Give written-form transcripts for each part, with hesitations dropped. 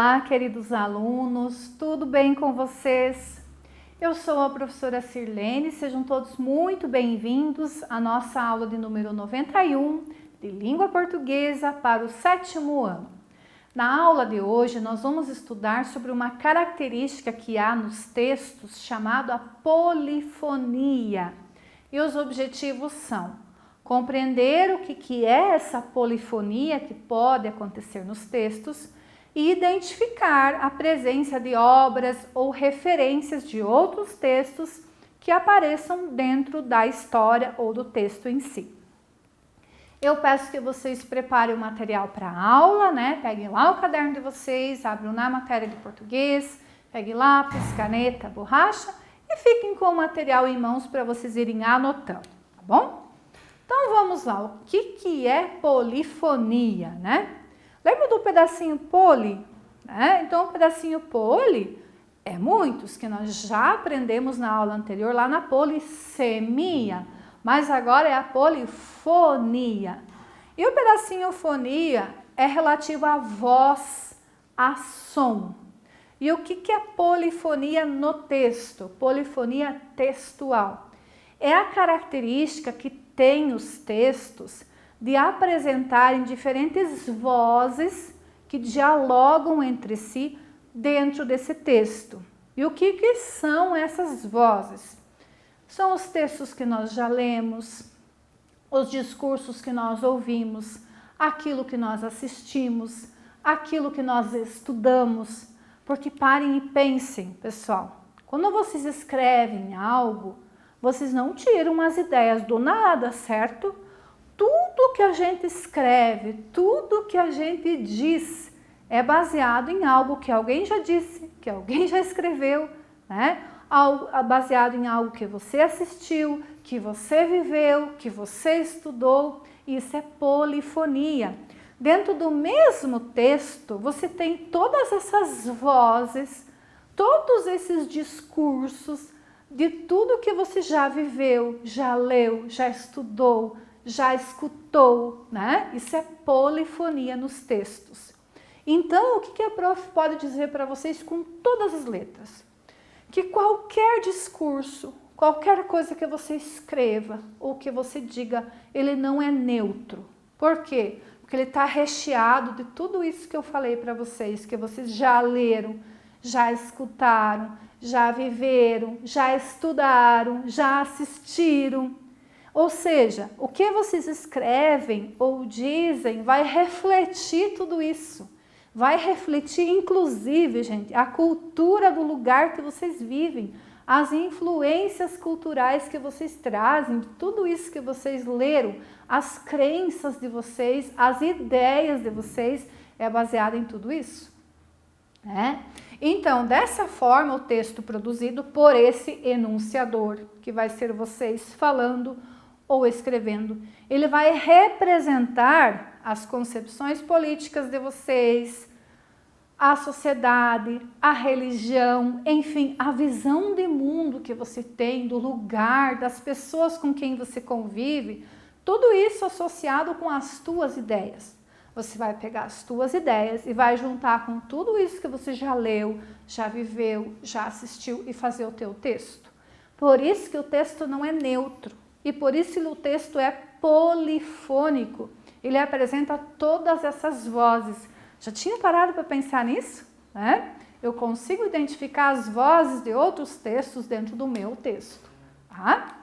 Olá, queridos alunos, tudo bem com vocês? Eu sou a professora Sirlene, sejam todos muito bem-vindos à nossa aula de número 91 de Língua Portuguesa para o 7º ano. Na aula de hoje, nós vamos estudar sobre uma característica que há nos textos chamado a polifonia. E os objetivos são compreender o que é essa polifonia que pode acontecer nos textos e identificar a presença de obras ou referências de outros textos que apareçam dentro da história ou do texto em si. Eu peço que vocês preparem o material para a aula, né? Peguem lá o caderno de vocês, abram na matéria de português, peguem lápis, caneta, borracha e fiquem com o material em mãos para vocês irem anotando, tá bom? Então vamos lá, o que é polifonia, né? Lembra do pedacinho poli? Então, o pedacinho poli é muitos que nós já aprendemos na aula anterior, lá na polissemia, mas agora é a polifonia. E o pedacinho fonia é relativo à voz, a som. E o que é polifonia no texto? Polifonia textual. É a característica que tem os textos de apresentarem diferentes vozes que dialogam entre si dentro desse texto. E o que são essas vozes? São os textos que nós já lemos, os discursos que nós ouvimos, aquilo que nós assistimos, aquilo que nós estudamos. Porque parem e pensem, pessoal, quando vocês escrevem algo, vocês não tiram as ideias do nada, certo? Tudo que a gente escreve, tudo que a gente diz é baseado em algo que alguém já disse, que alguém já escreveu, né? Baseado em algo que você assistiu, que você viveu, que você estudou. Isso é polifonia. Dentro do mesmo texto, você tem todas essas vozes, todos esses discursos de tudo que você já viveu, já leu, já estudou, já escutou, né? Isso é polifonia nos textos. Então, o que a prof pode dizer para vocês com todas as letras? Que qualquer discurso, qualquer coisa que você escreva ou que você diga, ele não é neutro. Por quê? Porque ele está recheado de tudo isso que eu falei para vocês, que vocês já leram, já escutaram, já viveram, já estudaram, já assistiram. Ou seja, o que vocês escrevem ou dizem vai refletir tudo isso. Vai refletir, inclusive, gente, a cultura do lugar que vocês vivem, as influências culturais que vocês trazem, tudo isso que vocês leram, as crenças de vocês, as ideias de vocês, é baseado em tudo isso. Então, dessa forma, o texto produzido por esse enunciador, que vai ser vocês falando ou escrevendo, ele vai representar as concepções políticas de vocês, a sociedade, a religião, enfim, a visão de mundo que você tem, do lugar, das pessoas com quem você convive, tudo isso associado com as tuas ideias. Você vai pegar as tuas ideias e vai juntar com tudo isso que você já leu, já viveu, já assistiu e fazer o teu texto. Por isso que o texto não é neutro. E por isso o texto é polifônico. Ele apresenta todas essas vozes. Já tinha parado para pensar nisso? Eu consigo identificar as vozes de outros textos dentro do meu texto. Tá?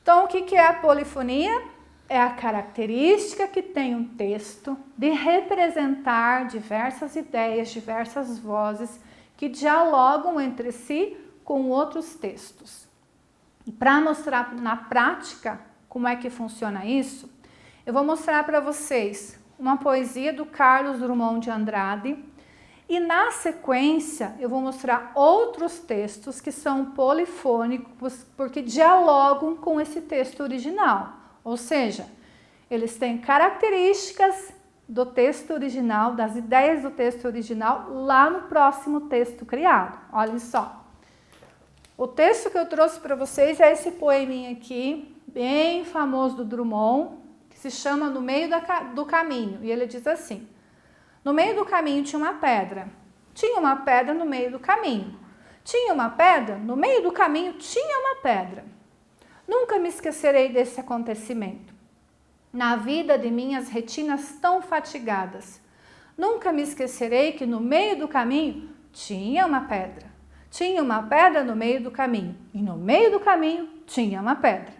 Então, o que é a polifonia? É a característica que tem um texto de representar diversas ideias, diversas vozes que dialogam entre si com outros textos. E para mostrar na prática como é que funciona isso, eu vou mostrar para vocês uma poesia do Carlos Drummond de Andrade e na sequência eu vou mostrar outros textos que são polifônicos porque dialogam com esse texto original, ou seja, eles têm características do texto original, das ideias do texto original lá no próximo texto criado. Olhem só. O texto que eu trouxe para vocês é esse poeminha aqui, bem famoso do Drummond, que se chama No Meio do Caminho. E ele diz assim: No meio do caminho tinha uma pedra. Tinha uma pedra no meio do caminho. Tinha uma pedra, no meio do caminho tinha uma pedra. Nunca me esquecerei desse acontecimento. Na vida de minhas retinas tão fatigadas. Nunca me esquecerei que no meio do caminho tinha uma pedra. Tinha uma pedra no meio do caminho. E no meio do caminho tinha uma pedra.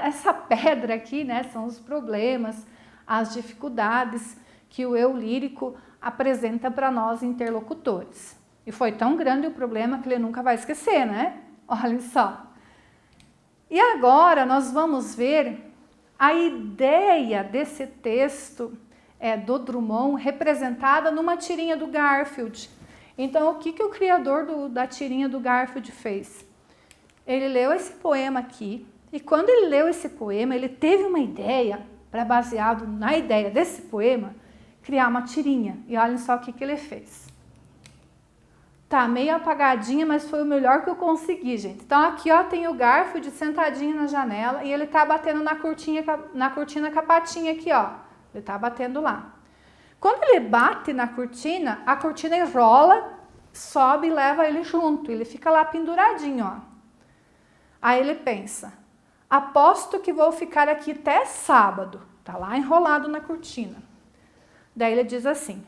Essa pedra aqui, né, são os problemas, as dificuldades que o eu lírico apresenta para nós interlocutores. E foi tão grande o problema que ele nunca vai esquecer, né? Olha só. E agora nós vamos ver a ideia desse texto do Drummond representada numa tirinha do Garfield. Então, o que o criador da tirinha do Garfield fez? Ele leu esse poema aqui, e quando ele leu esse poema, ele teve uma ideia, para baseado na ideia desse poema, criar uma tirinha. E olhem só o que ele fez. Tá meio apagadinha, mas foi o melhor que eu consegui, gente. Então aqui, ó, tem o Garfield sentadinho na janela e ele tá batendo na cortina com a patinha aqui, ó. Ele tá batendo lá. Quando ele bate na cortina, a cortina enrola, sobe e leva ele junto. Ele fica lá penduradinho, ó. Aí ele pensa, aposto que vou ficar aqui até sábado. Tá lá enrolado na cortina. Daí ele diz assim,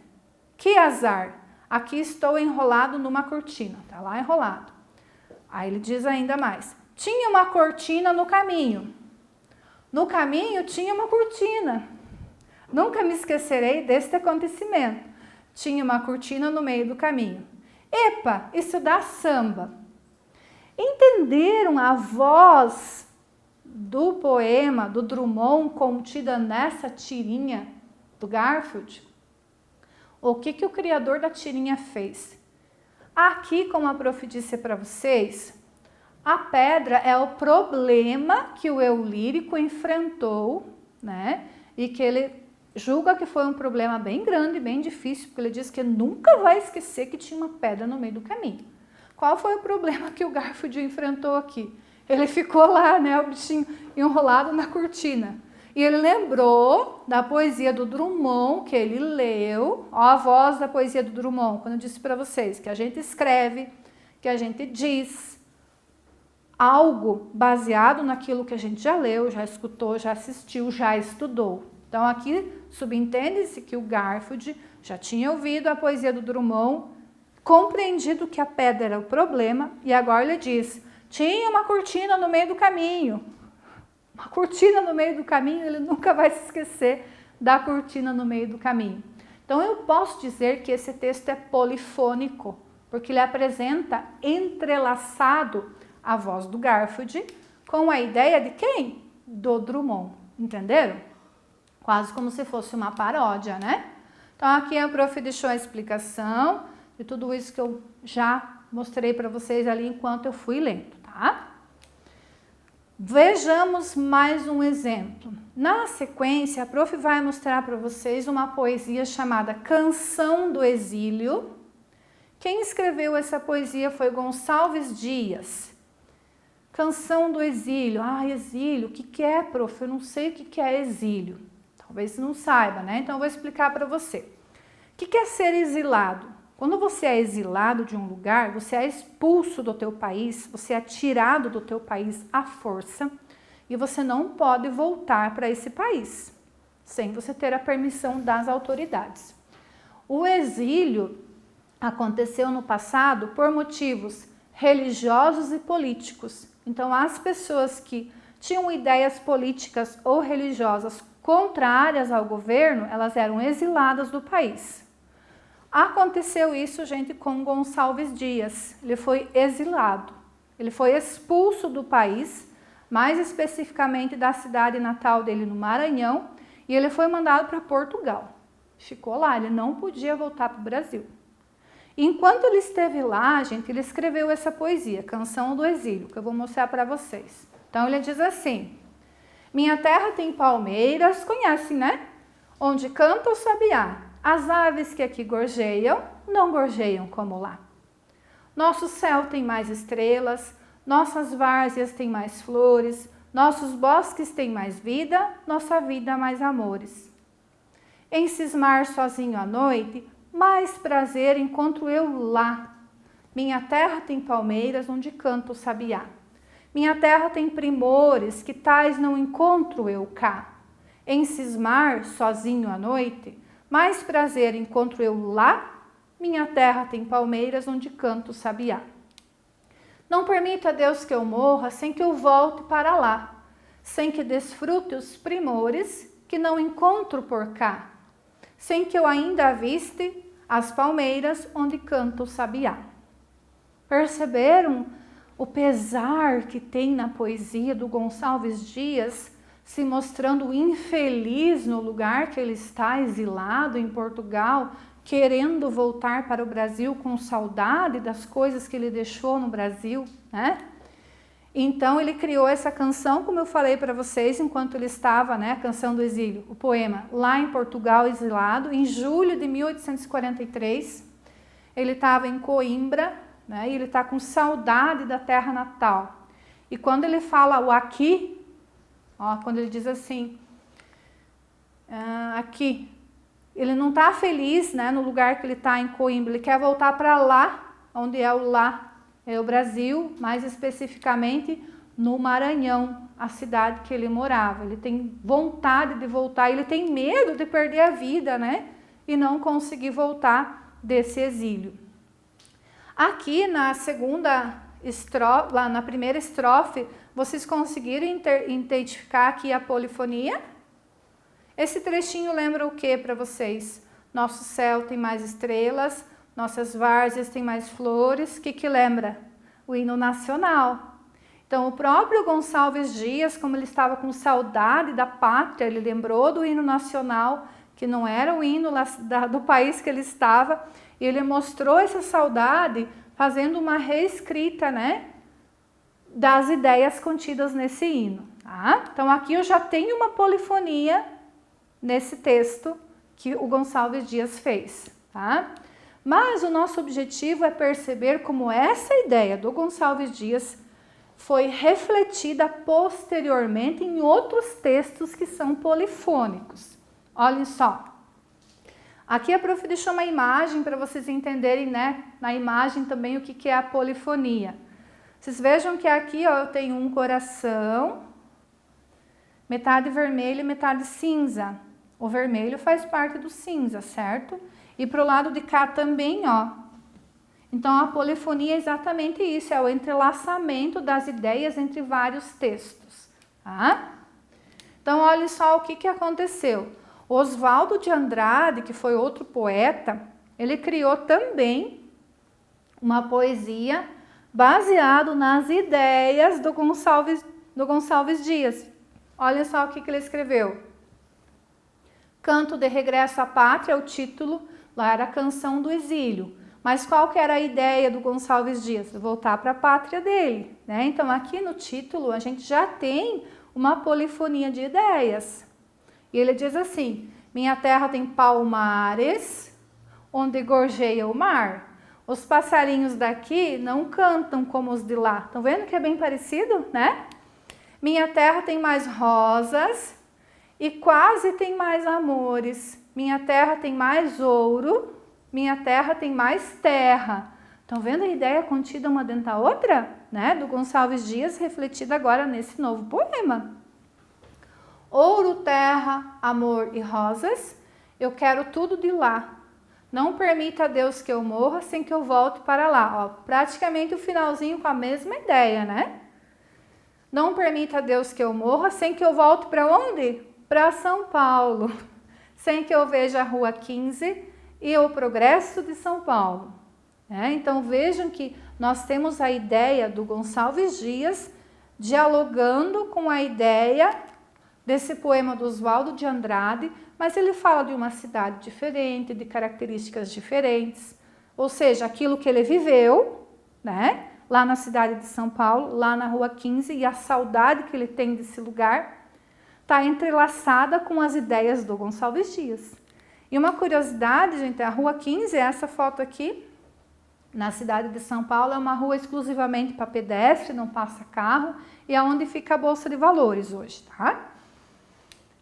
que azar. Aqui estou enrolado numa cortina, tá lá enrolado. Aí ele diz ainda mais, tinha uma cortina no caminho. No caminho tinha uma cortina. Nunca me esquecerei deste acontecimento. Tinha uma cortina no meio do caminho. Epa, isso dá samba. Entenderam a voz do poema do Drummond contida nessa tirinha do Garfield? O que o criador da tirinha fez? Aqui, como a prof disse para vocês, a pedra é o problema que o eu lírico enfrentou, né? E que ele julga que foi um problema bem grande, bem difícil, porque ele diz que nunca vai esquecer que tinha uma pedra no meio do caminho. Qual foi o problema que o Garfield enfrentou aqui? Ele ficou lá, né, o bichinho enrolado na cortina. E ele lembrou da poesia do Drummond, que ele leu, ó, a voz da poesia do Drummond, quando eu disse para vocês que a gente escreve, que a gente diz algo baseado naquilo que a gente já leu, já escutou, já assistiu, já estudou. Então aqui subentende-se que o Garfield já tinha ouvido a poesia do Drummond, compreendido que a pedra era o problema, e agora ele diz, tinha uma cortina no meio do caminho. Uma cortina no meio do caminho, ele nunca vai se esquecer da cortina no meio do caminho. Então eu posso dizer que esse texto é polifônico, porque ele apresenta entrelaçado a voz do Garfield com a ideia de quem? Do Drummond, entenderam? Quase como se fosse uma paródia, né? Então aqui a prof deixou a explicação de tudo isso que eu já mostrei para vocês ali enquanto eu fui lendo, tá? Vejamos mais um exemplo. Na sequência, a prof vai mostrar para vocês uma poesia chamada Canção do Exílio. Quem escreveu essa poesia foi Gonçalves Dias. Canção do Exílio. Ah, exílio, o que é, prof? Eu não sei o que é exílio. Talvez você não saiba, né? Então eu vou explicar para você. O que é ser exilado? Quando você é exilado de um lugar, você é expulso do teu país, você é tirado do teu país à força e você não pode voltar para esse país, sem você ter a permissão das autoridades. O exílio aconteceu no passado por motivos religiosos e políticos. Então, as pessoas que tinham ideias políticas ou religiosas contrárias ao governo, elas eram exiladas do país. Aconteceu isso, gente, com Gonçalves Dias. Ele foi exilado. Ele foi expulso do país, mais especificamente da cidade natal dele no Maranhão, e ele foi mandado para Portugal. Ficou lá, ele não podia voltar para o Brasil. Enquanto ele esteve lá, gente, ele escreveu essa poesia, Canção do Exílio, que eu vou mostrar para vocês. Então ele diz assim, minha terra tem palmeiras, conhecem, né? Onde canta o sabiá. As aves que aqui gorjeiam, não gorjeiam como lá. Nosso céu tem mais estrelas, nossas várzeas têm mais flores, nossos bosques têm mais vida, nossa vida mais amores. Em cismar sozinho à noite, mais prazer encontro eu lá. Minha terra tem palmeiras onde canta o sabiá. Minha terra tem primores que tais não encontro eu cá. Em cismar sozinho à noite, mais prazer encontro eu lá. Minha terra tem palmeiras onde canta o sabiá. Não permita a Deus que eu morra sem que eu volte para lá, sem que desfrute os primores que não encontro por cá, sem que eu ainda aviste as palmeiras onde canta o sabiá. Perceberam o pesar que tem na poesia do Gonçalves Dias, se mostrando infeliz no lugar que ele está exilado em Portugal, querendo voltar para o Brasil com saudade das coisas que ele deixou no Brasil, né? Então ele criou essa canção, como eu falei para vocês, enquanto ele estava, né, a canção do exílio, o poema, lá em Portugal, exilado, em julho de 1843. Ele estava em Coimbra, né, e ele está com saudade da terra natal. E quando ele fala o aqui, ó, quando ele diz assim, aqui, ele não está feliz, né, no lugar que ele está em Coimbra, ele quer voltar para lá, onde é o lá. É o Brasil, mais especificamente no Maranhão, a cidade que ele morava. Ele tem vontade de voltar, ele tem medo de perder a vida, né? E não conseguir voltar desse exílio. Aqui na segunda estrofe, lá na primeira estrofe, vocês conseguiram identificar aqui a polifonia? Esse trechinho lembra o que para vocês? Nosso céu tem mais estrelas, nossas várzeas têm mais flores. O que lembra? O hino nacional. Então, o próprio Gonçalves Dias, como ele estava com saudade da pátria, ele lembrou do hino nacional, que não era o hino do país que ele estava, e ele mostrou essa saudade fazendo uma reescrita, né, das ideias contidas nesse hino. Tá? Então, aqui eu já tenho uma polifonia nesse texto que o Gonçalves Dias fez. Tá? Mas o nosso objetivo é perceber como essa ideia do Gonçalves Dias foi refletida posteriormente em outros textos que são polifônicos. Olhem só. Aqui a prof deixou uma imagem para vocês entenderem, né, na imagem também o que é a polifonia. Vocês vejam que aqui, ó, eu tenho um coração, metade vermelho e metade cinza. O vermelho faz parte do cinza, certo? E para o lado de cá também, ó. Então, a polifonia é exatamente isso, é o entrelaçamento das ideias entre vários textos, tá? Então, olha só o que aconteceu. Oswaldo de Andrade, que foi outro poeta, ele criou também uma poesia baseado nas ideias do Gonçalves Dias. Olha só o que ele escreveu. Canto de Regresso à Pátria, o título, lá era a Canção do Exílio. Mas qual que era a ideia do Gonçalves Dias? Voltar para a pátria dele, né? Então, aqui no título, a gente já tem uma polifonia de ideias. E ele diz assim, minha terra tem palmares, onde gorjeia o mar. Os passarinhos daqui não cantam como os de lá. Estão vendo que é bem parecido, né? Minha terra tem mais rosas e quase tem mais amores. Minha terra tem mais ouro, minha terra tem mais terra. Estão vendo a ideia contida uma dentro da outra? Né? Do Gonçalves Dias, refletida agora nesse novo poema. Ouro, terra, amor e rosas, eu quero tudo de lá. Não permita a Deus que eu morra sem que eu volte para lá. Ó, praticamente o finalzinho com a mesma ideia, né? Não permita a Deus que eu morra sem que eu volte para onde? Para São Paulo. Sem que eu veja a Rua 15 e o progresso de São Paulo. Então vejam que nós temos a ideia do Gonçalves Dias dialogando com a ideia desse poema do Oswaldo de Andrade, mas ele fala de uma cidade diferente, de características diferentes, ou seja, aquilo que ele viveu, né, lá na cidade de São Paulo, lá na Rua 15, e a saudade que ele tem desse lugar, está entrelaçada com as ideias do Gonçalves Dias. E uma curiosidade, gente, a Rua 15, essa foto aqui, na cidade de São Paulo, é uma rua exclusivamente para pedestre, não passa carro, e é onde fica a Bolsa de Valores hoje, tá?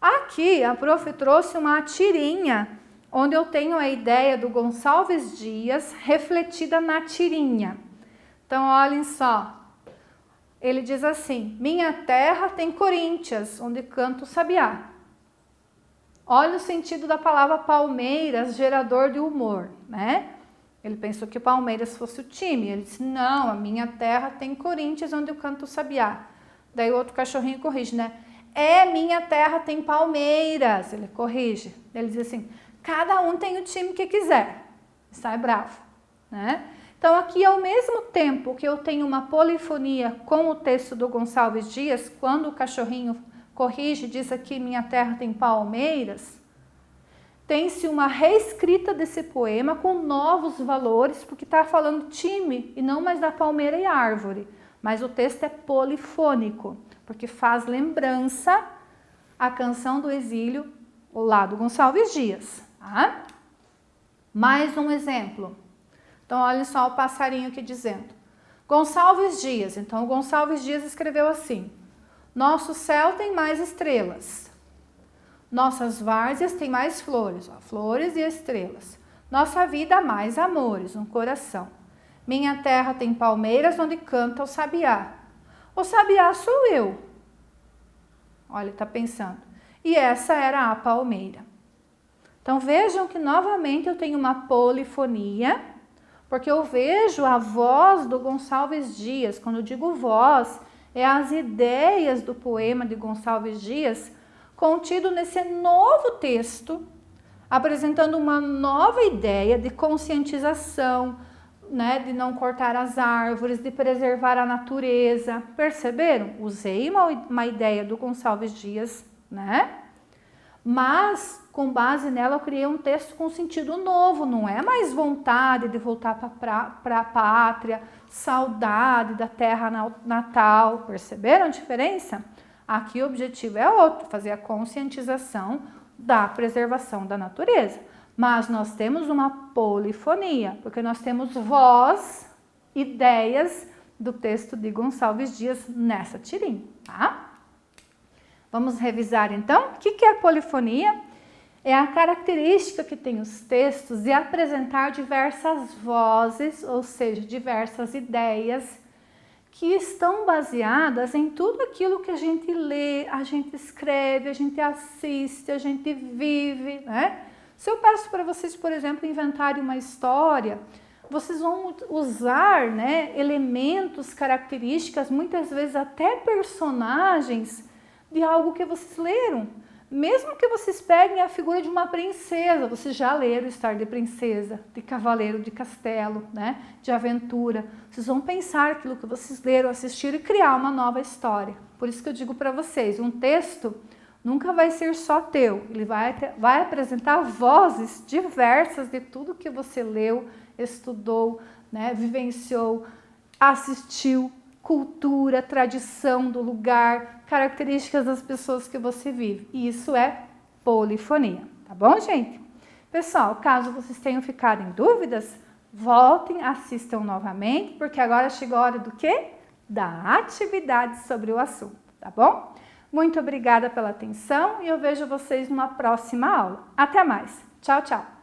Aqui a prof trouxe uma tirinha, onde eu tenho a ideia do Gonçalves Dias refletida na tirinha. Então, olhem só. Ele diz assim: minha terra tem Coríntias, onde canta o sabiá. Olha o sentido da palavra Palmeiras, gerador de humor, né? Ele pensou que Palmeiras fosse o time. Ele disse: não, a minha terra tem Coríntians, onde eu canto o sabiá. Daí o outro cachorrinho corrige, né? É, minha terra tem Palmeiras. Ele corrige. Ele diz assim: cada um tem o time que quiser. Sai bravo, né? Então, aqui, ao mesmo tempo que eu tenho uma polifonia com o texto do Gonçalves Dias, quando o cachorrinho corrige, diz aqui, minha terra tem palmeiras, tem-se uma reescrita desse poema com novos valores, porque está falando time e não mais da palmeira e árvore. Mas o texto é polifônico, porque faz lembrança à canção do exílio lá do Gonçalves Dias. Tá? Mais um exemplo. Então, olha só o passarinho aqui dizendo. Gonçalves Dias. Então, o Gonçalves Dias escreveu assim: nosso céu tem mais estrelas. Nossas várzeas têm mais flores. Ó, flores e estrelas. Nossa vida mais amores, um coração. Minha terra tem palmeiras onde canta o sabiá. O sabiá sou eu. Olha, está pensando. E essa era a palmeira. Então, vejam que novamente eu tenho uma polifonia, porque eu vejo a voz do Gonçalves Dias. Quando eu digo voz, é as ideias do poema de Gonçalves Dias contido nesse novo texto, apresentando uma nova ideia de conscientização, né, de não cortar as árvores, de preservar a natureza. Perceberam? Usei uma ideia do Gonçalves Dias, né? Mas, com base nela, eu criei um texto com sentido novo. Não é mais vontade de voltar para a pátria, saudade da terra natal. Perceberam a diferença? Aqui o objetivo é outro, fazer a conscientização da preservação da natureza. Mas nós temos uma polifonia, porque nós temos voz, ideias do texto de Gonçalves Dias nessa tirinha, tá? Vamos revisar então? O que é a polifonia? É a característica que tem os textos de apresentar diversas vozes, ou seja, diversas ideias, que estão baseadas em tudo aquilo que a gente lê, a gente escreve, a gente assiste, a gente vive, né? Se eu peço para vocês, por exemplo, inventarem uma história, vocês vão usar, né, elementos, características, muitas vezes até personagens de algo que vocês leram. Mesmo que vocês peguem a figura de uma princesa, vocês já leram História de Princesa, de Cavaleiro de Castelo, né? De aventura. Vocês vão pensar aquilo que vocês leram, assistiram e criar uma nova história. Por isso que eu digo para vocês, um texto nunca vai ser só teu. Ele vai apresentar vozes diversas de tudo que você leu, estudou, né? Vivenciou, assistiu, cultura, tradição do lugar, características das pessoas que você vive. E isso é polifonia, tá bom, gente? Pessoal, caso vocês tenham ficado em dúvidas, voltem, assistam novamente, porque agora chegou a hora do quê? Da atividade sobre o assunto, tá bom? Muito obrigada pela atenção e eu vejo vocês numa próxima aula. Até mais. Tchau, tchau.